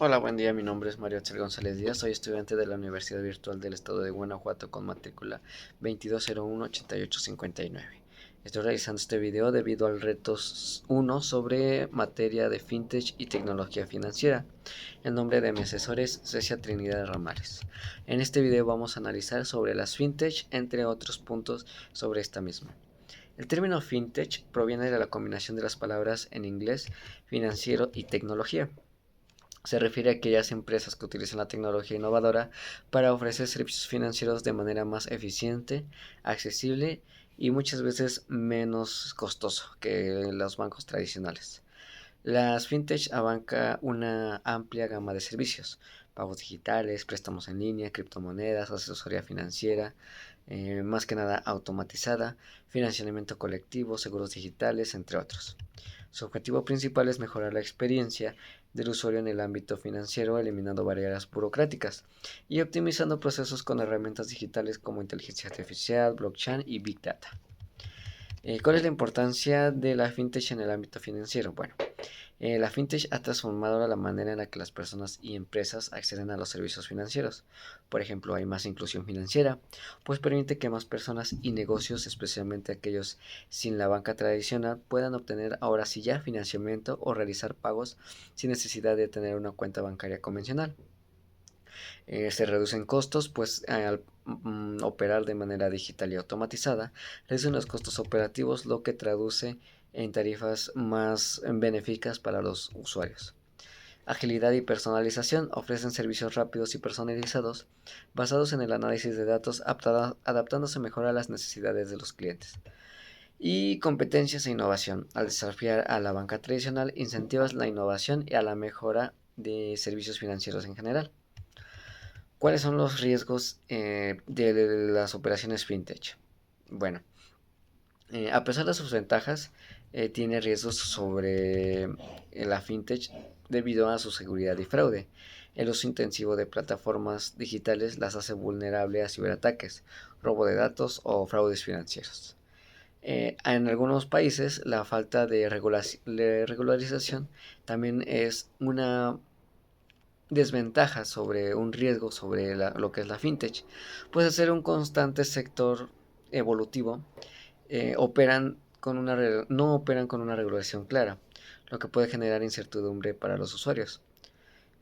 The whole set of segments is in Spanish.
Hola, buen día. Mi nombre es Mario Axel González Díaz. Soy estudiante de la Universidad Virtual del Estado de Guanajuato con matrícula 22018859. Estoy realizando este video debido al reto 1 sobre materia de fintech y tecnología financiera. El nombre de mi asesor es Cecia Trinidad Ramales. En este video vamos a analizar sobre las fintech, entre otros puntos sobre esta misma. El término fintech proviene de la combinación de las palabras en inglés financiero y tecnología. Se refiere a aquellas empresas que utilizan la tecnología innovadora para ofrecer servicios financieros de manera más eficiente, accesible y muchas veces menos costoso que los bancos tradicionales. Las fintech abarcan una amplia gama de servicios: pagos digitales, préstamos en línea, criptomonedas, asesoría financiera, más que nada automatizada, financiamiento colectivo, seguros digitales, entre otros. Su objetivo principal es mejorar la experiencia del usuario en el ámbito financiero, eliminando barreras burocráticas y optimizando procesos con herramientas digitales como inteligencia artificial, blockchain y big data. ¿Cuál es la importancia de la fintech en el ámbito financiero? Bueno, la fintech ha transformado la manera en la que las personas y empresas acceden a los servicios financieros. Por ejemplo, hay más inclusión financiera, pues permite que más personas y negocios, especialmente aquellos sin la banca tradicional, puedan obtener ahora sí ya financiamiento o realizar pagos sin necesidad de tener una cuenta bancaria convencional. Se reducen costos, pues al operar de manera digital y automatizada, reducen los costos operativos, lo que traduce en tarifas más benéficas para los usuarios. Agilidad y personalización: ofrecen servicios rápidos y personalizados basados en el análisis de datos, adaptándose mejor a las necesidades de los clientes. Y competencias e innovación: al desafiar a la banca tradicional, incentivas la innovación y a la mejora de servicios financieros en general. ¿Cuáles son los riesgos de las operaciones fintech? Bueno, a pesar de sus ventajas, tiene riesgos sobre la fintech debido a su seguridad y fraude. El uso intensivo de plataformas digitales las hace vulnerables a ciberataques, robo de datos o fraudes financieros. En algunos países, la falta de regularización también es una desventaja sobre un riesgo sobre lo que es la fintech. Pues ser un constante sector evolutivo, no operan con una regulación clara, lo que puede generar incertidumbre para los usuarios.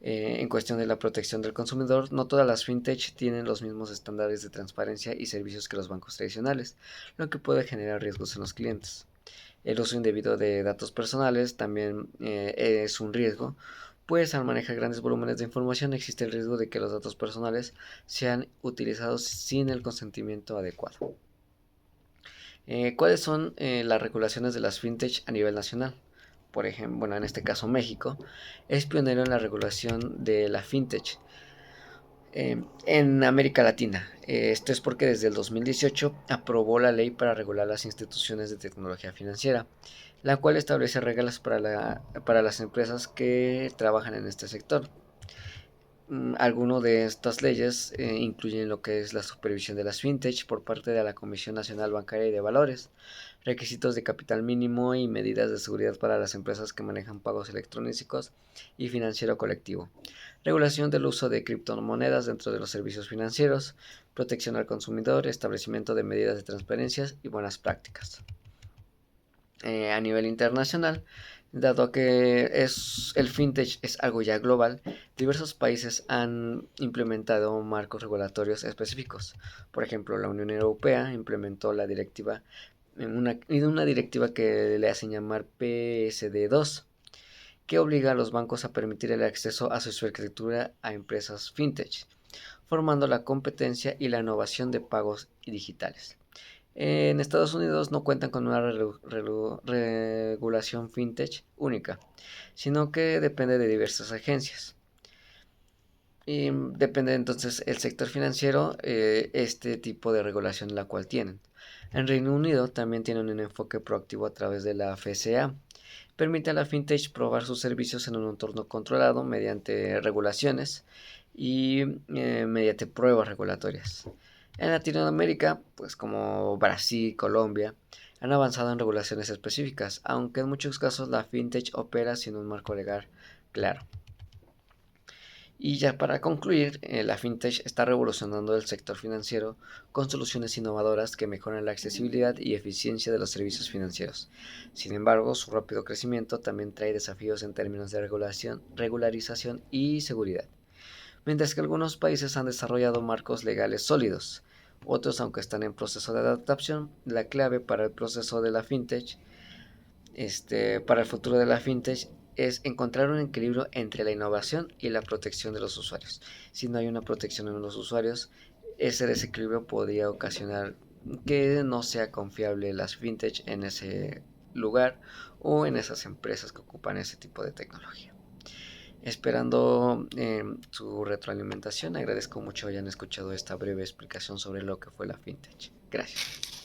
En cuestión de la protección del consumidor, no todas las fintech tienen los mismos estándares de transparencia y servicios que los bancos tradicionales, lo que puede generar riesgos en los clientes. El uso indebido de datos personales también es un riesgo, pues al manejar grandes volúmenes de información existe el riesgo de que los datos personales sean utilizados sin el consentimiento adecuado. ¿Cuáles son las regulaciones de las fintech a nivel nacional? Por ejemplo, bueno, en este caso México es pionero en la regulación de la fintech en América Latina. Esto es porque desde el 2018 aprobó la ley para regular las instituciones de tecnología financiera, la cual establece reglas para las empresas que trabajan en este sector. Algunas de estas leyes incluyen lo que es la supervisión de las fintech por parte de la Comisión Nacional Bancaria y de Valores, requisitos de capital mínimo y medidas de seguridad para las empresas que manejan pagos electrónicos y financiero colectivo, regulación del uso de criptomonedas dentro de los servicios financieros, protección al consumidor, establecimiento de medidas de transparencia y buenas prácticas. A nivel internacional, dado que el fintech es algo ya global, diversos países han implementado marcos regulatorios específicos. Por ejemplo, la Unión Europea implementó la directiva, una directiva que le hacen llamar PSD2, que obliga a los bancos a permitir el acceso a su infraestructura a empresas fintech, formando la competencia y la innovación de pagos digitales. En Estados Unidos no cuentan con una regulación fintech única, sino que depende de diversas agencias. Y depende entonces el sector financiero, este tipo de regulación la cual tienen. En Reino Unido también tienen un enfoque proactivo a través de la FCA. Permite a la fintech probar sus servicios en un entorno controlado mediante regulaciones y mediante pruebas regulatorias. En Latinoamérica, pues como Brasil y Colombia, han avanzado en regulaciones específicas, aunque en muchos casos la fintech opera sin un marco legal claro. Y ya para concluir, la fintech está revolucionando el sector financiero con soluciones innovadoras que mejoran la accesibilidad y eficiencia de los servicios financieros. Sin embargo, su rápido crecimiento también trae desafíos en términos de regulación, regularización y seguridad. Mientras que algunos países han desarrollado marcos legales sólidos, otros, aunque están en proceso de adaptación, la clave para el proceso de la fintech para el futuro de la fintech es encontrar un equilibrio entre la innovación y la protección de los usuarios. Si no hay una protección en los usuarios, ese desequilibrio podría ocasionar que no sea confiable las fintech en ese lugar o en esas empresas que ocupan ese tipo de tecnología. Esperando su retroalimentación, agradezco mucho hayan escuchado esta breve explicación sobre lo que fue la fintech. Gracias.